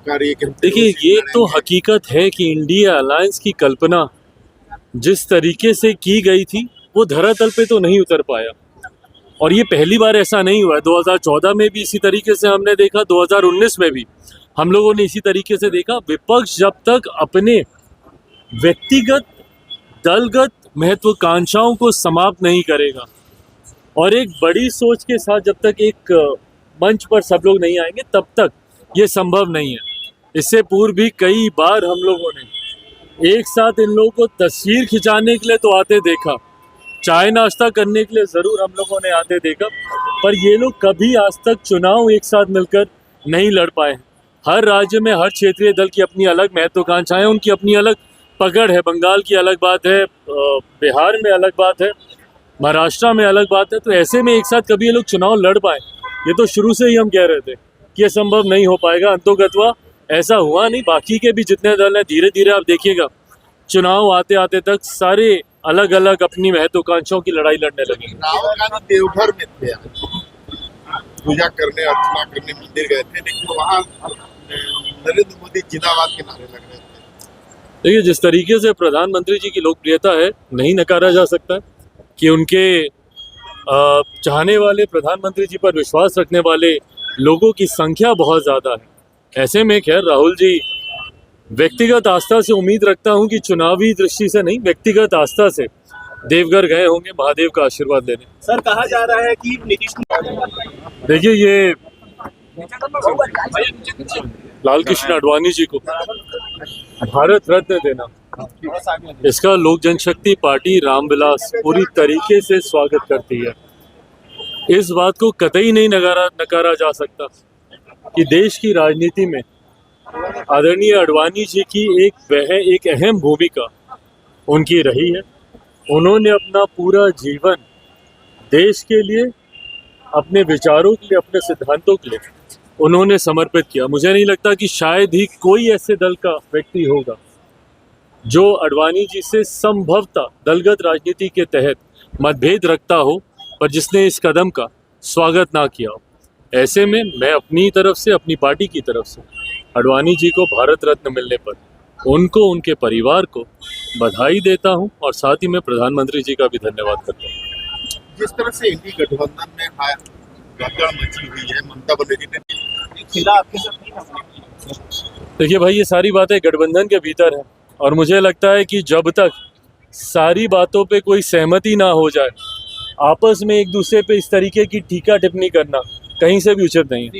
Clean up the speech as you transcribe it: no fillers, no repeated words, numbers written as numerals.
कार्य के। देखिए, ये तो हकीकत है कि इंडिया अलायंस की कल्पना जिस तरीके से की गई थी वो धरातल पे तो नहीं उतर पाया। और ये पहली बार ऐसा नहीं हुआ है। 2014 में भी इसी तरीके से हमने देखा, 2019 में भी हम लोगों ने इसी तरीके से देखा। विपक्ष जब तक अपने व्यक्तिगत दलगत महत्वाकांक्षाओं को समाप्त नहीं करेगा और एक बड़ी सोच के साथ जब तक एक मंच पर सब लोग नहीं आएंगे, तब तक ये संभव नहीं है। इससे पूर्व भी कई बार हम लोगों ने एक साथ इन लोगों को तस्वीर खिंचाने के लिए तो आते देखा, चाय नाश्ता करने के लिए ज़रूर हम लोगों ने आते देखा, पर ये लोग कभी आज तक चुनाव एक साथ मिलकर नहीं लड़ पाए हैं। हर राज्य में हर क्षेत्रीय दल की अपनी अलग महत्वाकांक्षाएं, उनकी अपनी अलग पकड़ है। बंगाल की अलग बात है, बिहार में अलग बात है, महाराष्ट्र में अलग बात है। तो ऐसे में एक साथ कभी ये लोग चुनाव लड़ पाए, ये तो शुरू से ही हम कह रहे थे कि ये संभव नहीं हो पाएगा। अंतोगत्वा ऐसा हुआ नहीं। बाकी के भी जितने दल हैं, धीरे धीरे आप देखिएगा चुनाव आते आते तक सारे अलग अलग अपनी महत्वाकांक्षाओं की लड़ाई लड़ने लगेंगे। राहुल गांधी देवघर में थे, पूजा करने अर्चना करने मंदिर गए थे, लेकिन वहाँ नरेंद्र मोदी जिंदाबाद के नारे लग रहे थे। देखिए, जिस तरीके से प्रधानमंत्री जी की लोकप्रियता है, नहीं नकारा जा सकता कि उनके चाहने वाले, प्रधानमंत्री जी पर विश्वास रखने वाले लोगों की संख्या बहुत ज़्यादा है। ऐसे में खैर राहुल जी, व्यक्तिगत आस्था से उम्मीद रखता हूं कि चुनावी दृष्टि से नहीं, व्यक्तिगत आस्था से देवघर गए होंगे महादेव का आशीर्वाद लेने। सर, कहा जा रहा है कि नीतीश कुमार, देखिए, ये लाल कृष्ण आडवाणी जी को भारत रत्न देना, इसका लोक जनशक्ति पार्टी रामविलास पूरी तरीके से स्वागत करती है। इस बात को कतई नहीं नकारा जा सकता कि देश की राजनीति में आदरणीय आडवाणी जी की एक अहम भूमिका उनकी रही है। उन्होंने अपना पूरा जीवन देश के लिए, अपने विचारों के लिए, अपने सिद्धांतों के लिए उन्होंने समर्पित किया। मुझे नहीं लगता कि शायद ही कोई ऐसे दल का व्यक्ति होगा जो आडवाणी जी से संभवतः दलगत राजनीति के तहत मतभेद रखता हो, पर जिसने इस कदम का स्वागत ना किया हो। ऐसे में मैं अपनी तरफ से, अपनी पार्टी की तरफ से आडवाणी जी को भारत रत्न मिलने पर उनको, उनके परिवार को बधाई देता हूं और साथ ही मैं प्रधानमंत्री जी का भी धन्यवाद करता हूं। जिस तरह से इंडी गठबंधन में गड़बड़ मची हुई है, ममता बनर्जी ने खिला आपके साथ। देखिए भाई, ये सारी बातें गठबंधन के भीतर है और मुझे लगता है कि जब तक सारी बातों पे कोई सहमति ना हो जाए, आपस में एक दूसरे पे इस तरीके की टीका टिप्पणी करना कहीं से भी उचित नहीं है।